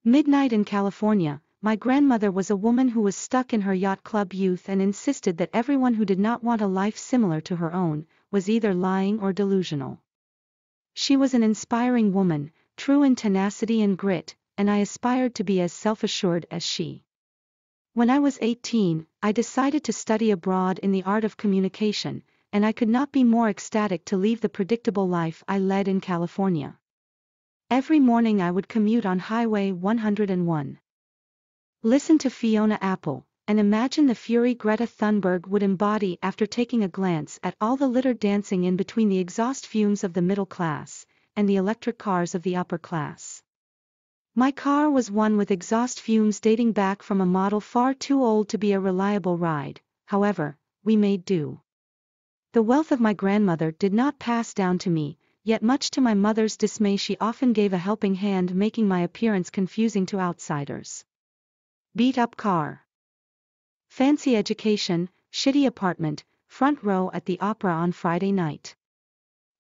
Midnight in California. My grandmother was a woman who was stuck in her yacht club youth and insisted that everyone who did not want a life similar to her own was either lying or delusional. She was an inspiring woman, true in tenacity and grit, and I aspired to be as self-assured as she. When I was 18, I decided to study abroad in the art of communication, and I could not be more ecstatic to leave the predictable life I led in California. Every morning I would commute on Highway 101. Listen to Fiona Apple, and imagine the fury Greta Thunberg would embody after taking a glance at all the litter dancing in between the exhaust fumes of the middle class and the electric cars of the upper class. My car was one with exhaust fumes dating back from a model far too old to be a reliable ride. However, we made do. The wealth of my grandmother did not pass down to me, yet much to my mother's dismay she often gave a helping hand, making my appearance confusing to outsiders. Beat-up car. Fancy education, shitty apartment, front row at the opera on Friday night.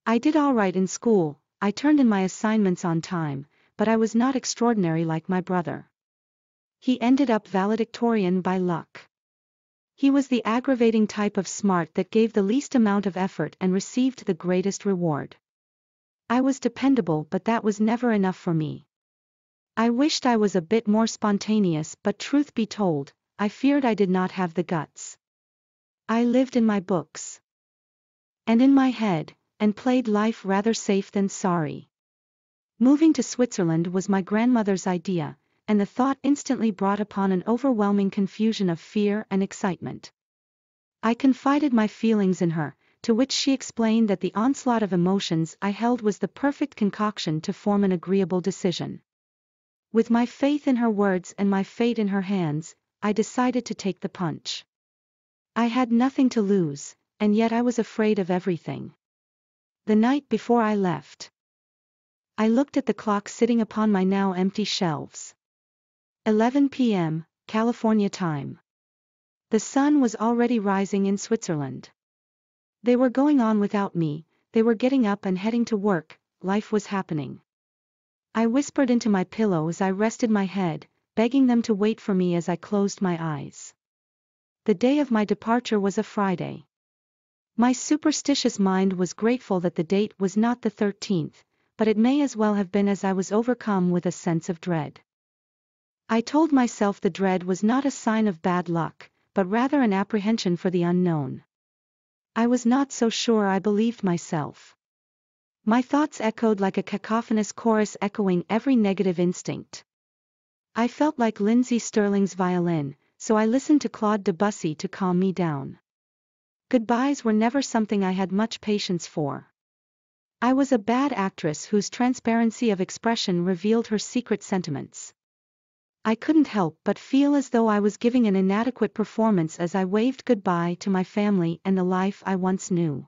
I did all right in school, I turned in my assignments on time, but I was not extraordinary like my brother. He ended up valedictorian by luck. He was the aggravating type of smart that gave the least amount of effort and received the greatest reward. I was dependable, but that was never enough for me. I wished I was a bit more spontaneous, but truth be told, I feared I did not have the guts. I lived in my books. And in my head, and played life rather safe than sorry. Moving to Switzerland was my grandmother's idea, and the thought instantly brought upon an overwhelming confusion of fear and excitement. I confided my feelings in her, to which she explained that the onslaught of emotions I held was the perfect concoction to form an agreeable decision. With my faith in her words and my fate in her hands, I decided to take the punch. I had nothing to lose, and yet I was afraid of everything. The night before I left, I looked at the clock sitting upon my now empty shelves. 11 p.m., California time. The sun was already rising in Switzerland. They were going on without me, they were getting up and heading to work, life was happening. I whispered into my pillow as I rested my head, begging them to wait for me as I closed my eyes. The day of my departure was a Friday. My superstitious mind was grateful that the date was not the 13th, but it may as well have been, as I was overcome with a sense of dread. I told myself the dread was not a sign of bad luck, but rather an apprehension for the unknown. I was not so sure I believed myself. My thoughts echoed like a cacophonous chorus echoing every negative instinct. I felt like Lindsey Stirling's violin, so I listened to Claude Debussy to calm me down. Goodbyes were never something I had much patience for. I was a bad actress whose transparency of expression revealed her secret sentiments. I couldn't help but feel as though I was giving an inadequate performance as I waved goodbye to my family and the life I once knew.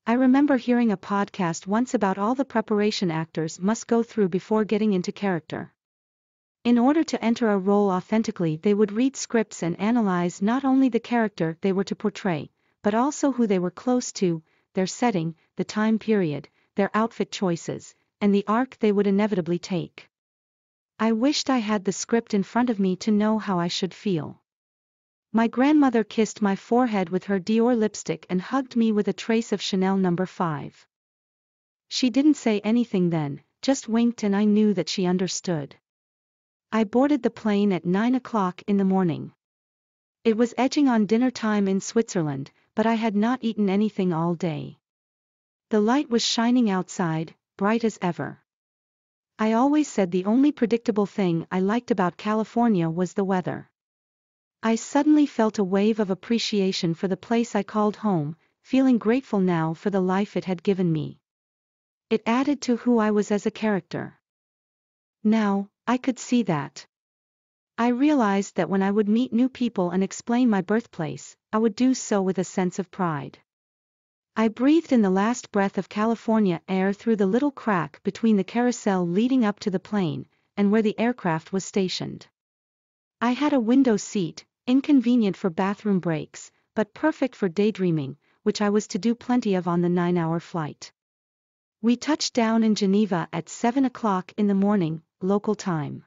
I remember hearing a podcast once about all the preparation actors must go through before getting into character. In order to enter a role authentically, they would read scripts and analyze not only the character they were to portray, but also who they were close to, their setting, the time period, their outfit choices, and the arc they would inevitably take. I wished I had the script in front of me to know how I should feel. My grandmother kissed my forehead with her Dior lipstick and hugged me with a trace of Chanel No. 5. She didn't say anything then, just winked, and I knew that she understood. I boarded the plane at 9 o'clock in the morning. It was edging on dinner time in Switzerland, but I had not eaten anything all day. The light was shining outside, bright as ever. I always said the only predictable thing I liked about California was the weather. I suddenly felt a wave of appreciation for the place I called home, feeling grateful now for the life it had given me. It added to who I was as a character. Now, I could see that. I realized that when I would meet new people and explain my birthplace, I would do so with a sense of pride. I breathed in the last breath of California air through the little crack between the carousel leading up to the plane, and where the aircraft was stationed. I had a window seat, inconvenient for bathroom breaks, but perfect for daydreaming, which I was to do plenty of on the 9-hour flight. We touched down in Geneva at 7 o'clock in the morning, local time.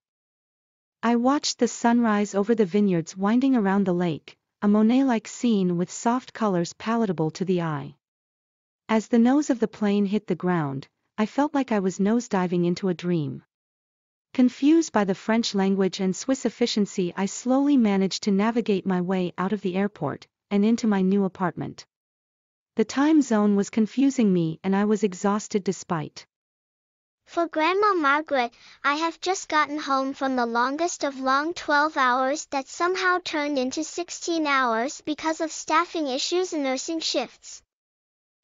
I watched the sunrise over the vineyards winding around the lake, a Monet-like scene with soft colors palatable to the eye. As the nose of the plane hit the ground, I felt like I was nosediving into a dream. Confused by the French language and Swiss efficiency, I slowly managed to navigate my way out of the airport, and into my new apartment. The time zone was confusing me and I was exhausted despite. For Grandma Margaret, I have just gotten home from the longest of long 12 hours that somehow turned into 16 hours because of staffing issues and nursing shifts.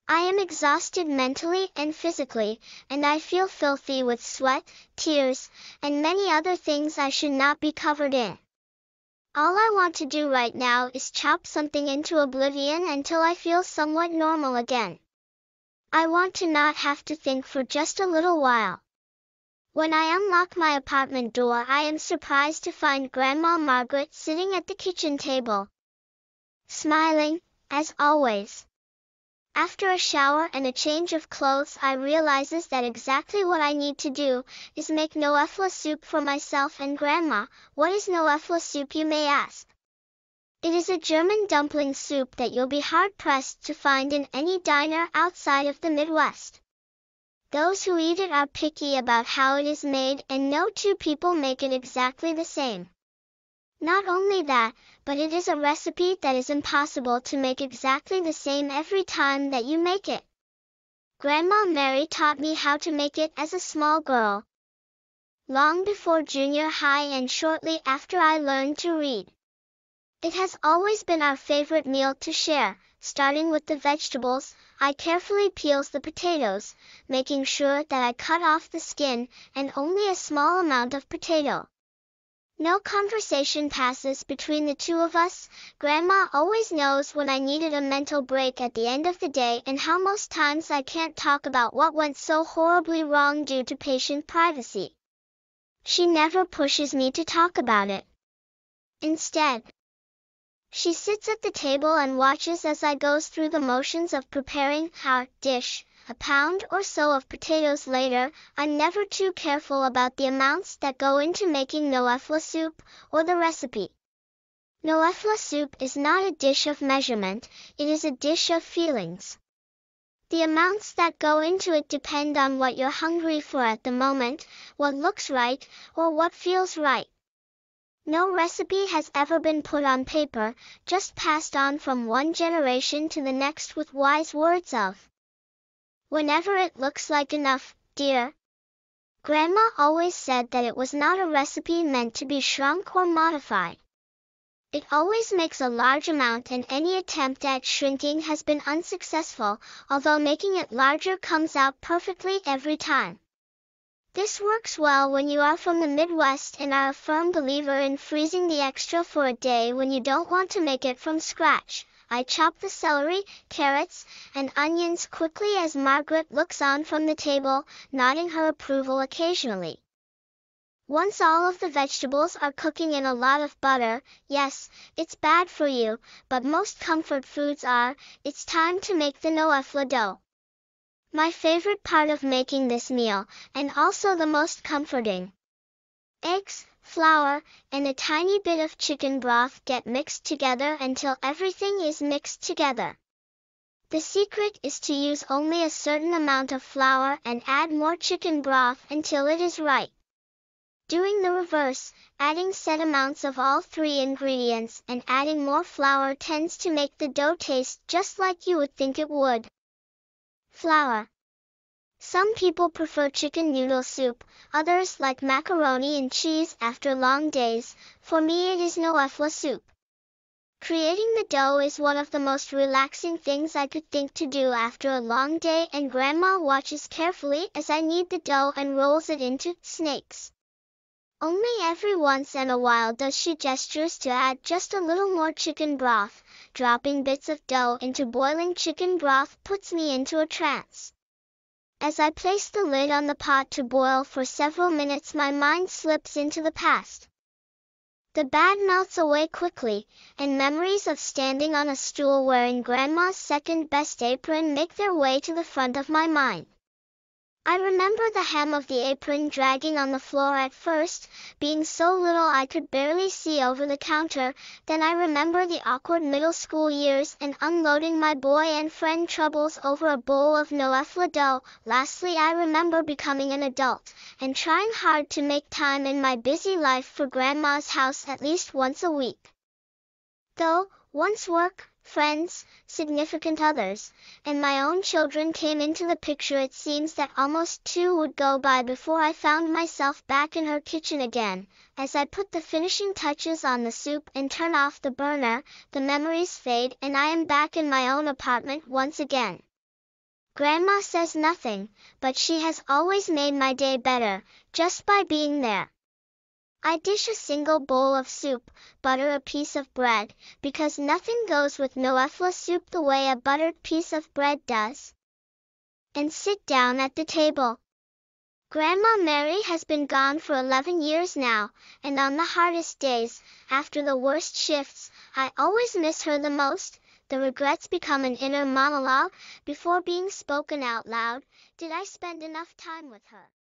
I am exhausted mentally and physically, and I feel filthy with sweat, tears, and many other things I should not be covered in. All I want to do right now is chop something into oblivion until I feel somewhat normal again. I want to not have to think for just a little while. When I unlock my apartment door, I am surprised to find Grandma Margaret sitting at the kitchen table, smiling, as always. After a shower and a change of clothes, I realizes that exactly what I need to do is make noëfla soup for myself and Grandma. What is noëfla soup, you may ask? It is a German dumpling soup that you'll be hard-pressed to find in any diner outside of the Midwest. Those who eat it are picky about how it is made, and no two people make it exactly the same. Not only that, but it is a recipe that is impossible to make exactly the same every time that you make it. Grandma Mary taught me how to make it as a small girl, long before junior high and shortly after I learned to read. It has always been our favorite meal to share. Starting with the vegetables, I carefully peel the potatoes, making sure that I cut off the skin and only a small amount of potato. No conversation passes between the two of us. Grandma always knows when I needed a mental break at the end of the day and how most times I can't talk about what went so horribly wrong due to patient privacy. She never pushes me to talk about it. Instead, she sits at the table and watches as I goes through the motions of preparing our dish. A pound or so of potatoes later, I'm never too careful about the amounts that go into making noëfla soup, or the recipe. Noëfla soup is not a dish of measurement, it is a dish of feelings. The amounts that go into it depend on what you're hungry for at the moment, what looks right, or what feels right. No recipe has ever been put on paper, just passed on from one generation to the next with wise words of, "Whenever it looks like enough, dear." Grandma always said that it was not a recipe meant to be shrunk or modified. It always makes a large amount, and any attempt at shrinking has been unsuccessful, although making it larger comes out perfectly every time. This works well when you are from the Midwest and are a firm believer in freezing the extra for a day when you don't want to make it from scratch. I chop the celery, carrots, and onions quickly as Margaret looks on from the table, nodding her approval occasionally. Once all of the vegetables are cooking in a lot of butter, yes, it's bad for you, but most comfort foods are, it's time to make the noëfla dough. My favorite part of making this meal, and also the most comforting. Eggs, flour, and a tiny bit of chicken broth get mixed together until everything is mixed together. The secret is to use only a certain amount of flour and add more chicken broth until it is right. Doing the reverse, adding set amounts of all three ingredients and adding more flour tends to make the dough taste just like you would think it would. Flour. Some people prefer chicken noodle soup, others like macaroni and cheese after long days. For me, it is noëfla soup. Creating the dough is one of the most relaxing things I could think to do after a long day, and Grandma watches carefully as I knead the dough and rolls it into snakes. Only every once in a while does she gestures to add just a little more chicken broth. Dropping bits of dough into boiling chicken broth puts me into a trance. As I place the lid on the pot to boil for several minutes, my mind slips into the past. The bad melts away quickly, and memories of standing on a stool wearing Grandma's second-best apron make their way to the front of my mind. I remember the hem of the apron dragging on the floor at first, being so little I could barely see over the counter. Then I remember the awkward middle school years and unloading my boy and friend troubles over a bowl of noëfla dough. Lastly, I remember becoming an adult and trying hard to make time in my busy life for Grandma's house at least once a week. Though, once work, friends, significant others, and my own children came into the picture, it seems that almost 2 would go by before I found myself back in her kitchen again. As I put the finishing touches on the soup and turn off the burner, the memories fade and I am back in my own apartment once again. Grandma says nothing, but she has always made my day better, just by being there. I dish a single bowl of soup, butter a piece of bread, because nothing goes with noëfla soup the way a buttered piece of bread does, and sit down at the table. Grandma Mary has been gone for 11 years now, and on the hardest days, after the worst shifts, I always miss her the most. The regrets become an inner monologue before being spoken out loud. Did I spend enough time with her?